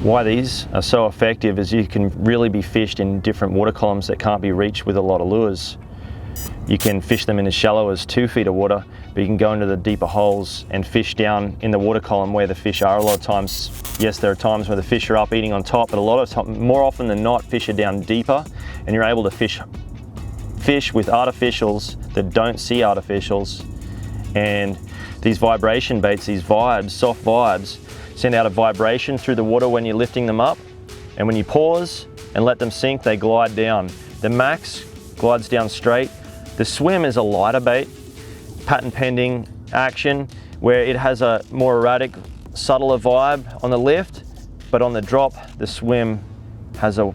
Why these are so effective is you can really be fished in different water columns that can't be reached with a lot of lures. You can fish them in as shallow as 2 feet of water, but you can go into the deeper holes and fish down in the water column where the fish are. A lot of times, yes, there are times where the fish are up eating on top, but a lot of times, more often than not, fish are down deeper, and you're able to fish with artificials that don't see artificials. And these vibration baits, these vibes, soft vibes, send out a vibration through the water when you're lifting them up, and when you pause and let them sink, they glide down. The max glides down straight. The swim is a lighter bait, patent pending action, where it has a more erratic, subtler vibe on the lift, but on the drop, the swim has a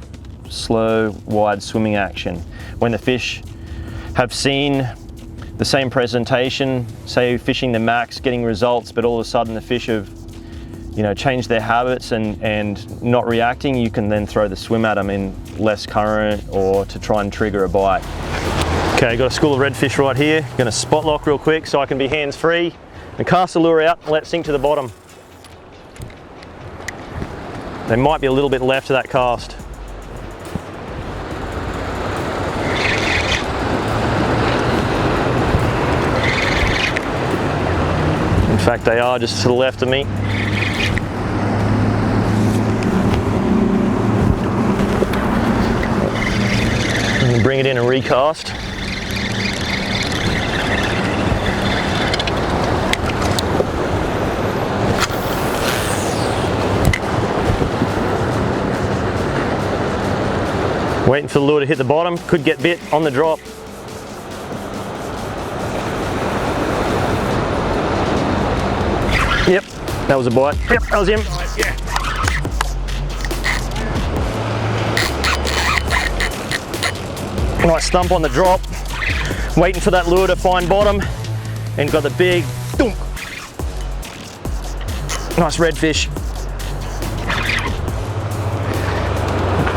slow, wide swimming action. When the fish have seen the same presentation, say fishing the max, getting results, but all of a sudden the fish have changed their habits and not reacting, you can then throw the swim at them in less current or to try and trigger a bite. Okay, got a school of redfish right here. Gonna spot lock real quick so I can be hands free and cast the lure out and let it sink to the bottom. There might be a little bit left to that cast. In fact, they are just to the left of me. And bring it in and recast. Waiting for the lure to hit the bottom, could get bit on the drop. Yep, that was a bite. Yep, that was him. Yeah. Nice thump on the drop. Waiting for that lure to find bottom, and got the big thump. Nice redfish.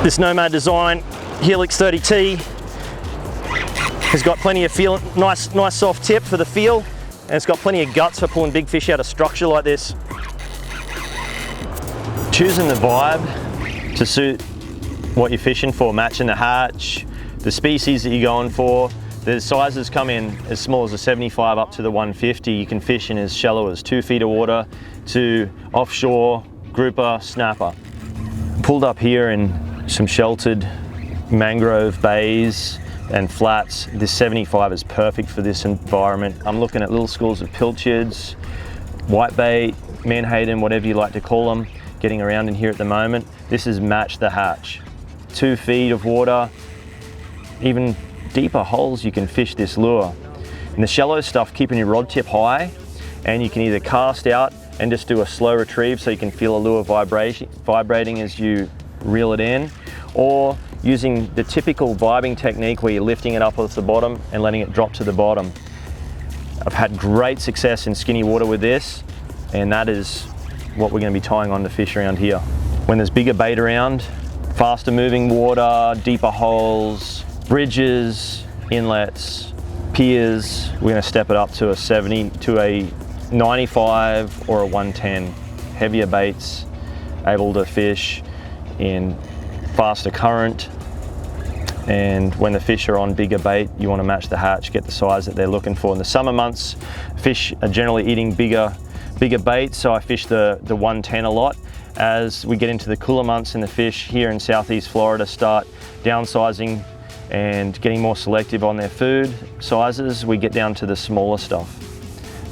This Nomad design, Helix 30T, has got plenty of feel, nice soft tip for the feel, and it's got plenty of guts for pulling big fish out of structure like this. Choosing the vibe to suit what you're fishing for, matching the hatch, the species that you're going for. The sizes come in as small as a 75 up to the 150. You can fish in as shallow as 2 feet of water to offshore, grouper, snapper. Pulled up here in some sheltered mangrove bays and flats. This 75 is perfect for this environment. I'm looking at little schools of pilchards, whitebait, menhaden, whatever you like to call them, getting around in here at the moment. This is match the hatch. 2 feet of water, even deeper holes you can fish this lure. In the shallow stuff, keeping your rod tip high, and you can either cast out and just do a slow retrieve so you can feel a lure vibrating as you reel it in, or using the typical vibing technique where you're lifting it up off the bottom and letting it drop to the bottom. I've had great success in skinny water with this, and that is what we're going to be tying on to fish around here. When there's bigger bait around, faster moving water, deeper holes, bridges, inlets, piers, we're going to step it up to a 70, to a 95 or a 110. Heavier baits, able to fish in faster current, and when the fish are on bigger bait, you want to match the hatch, get the size that they're looking for. In the summer months, fish are generally eating bigger bait, so I fish the 110 a lot. As we get into the cooler months and the fish here in southeast Florida start downsizing and getting more selective on their food sizes, we get down to the smaller stuff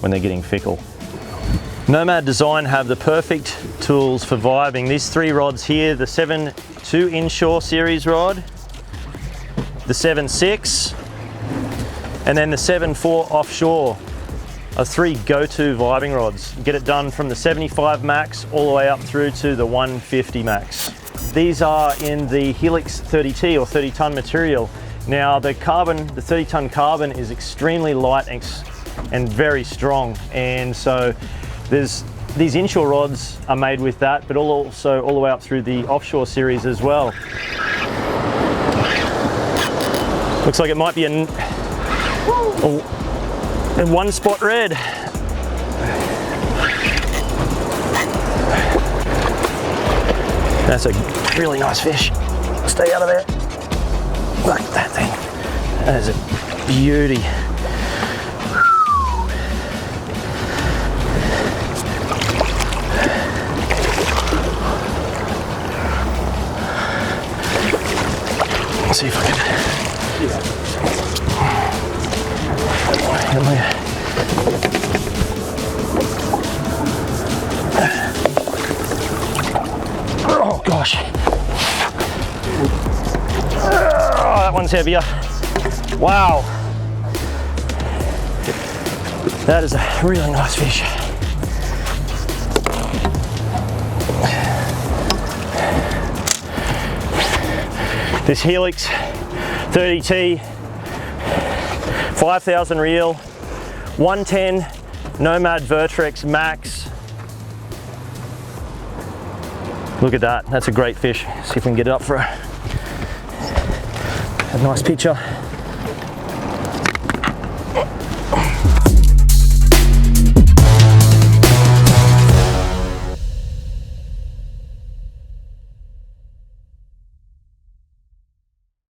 when they're getting fickle. Nomad design have the perfect tools for vibing. These 3 rods here, the 7.2 inshore series rod, the 7.6, and then the 7.4 offshore are 3 go-to vibing rods. Get it done from the 75 max all the way up through to the 150 max. These are in the Helix 30T or 30-ton material. Now the 30-ton carbon is extremely light and very strong, and so these inshore rods are made with that, but also all the way up through the offshore series as well. Looks like it might be a one spot red. That's a really nice fish. Stay out of there. Look at that thing. That is a beauty. Let's see if I can. Oh gosh. Oh, that one's heavier. Wow. That is a really nice fish. This Helix 30T, 5,000 reel, 110 Nomad Vertrex Max. Look at that, that's a great fish. See if we can get it up for a nice picture.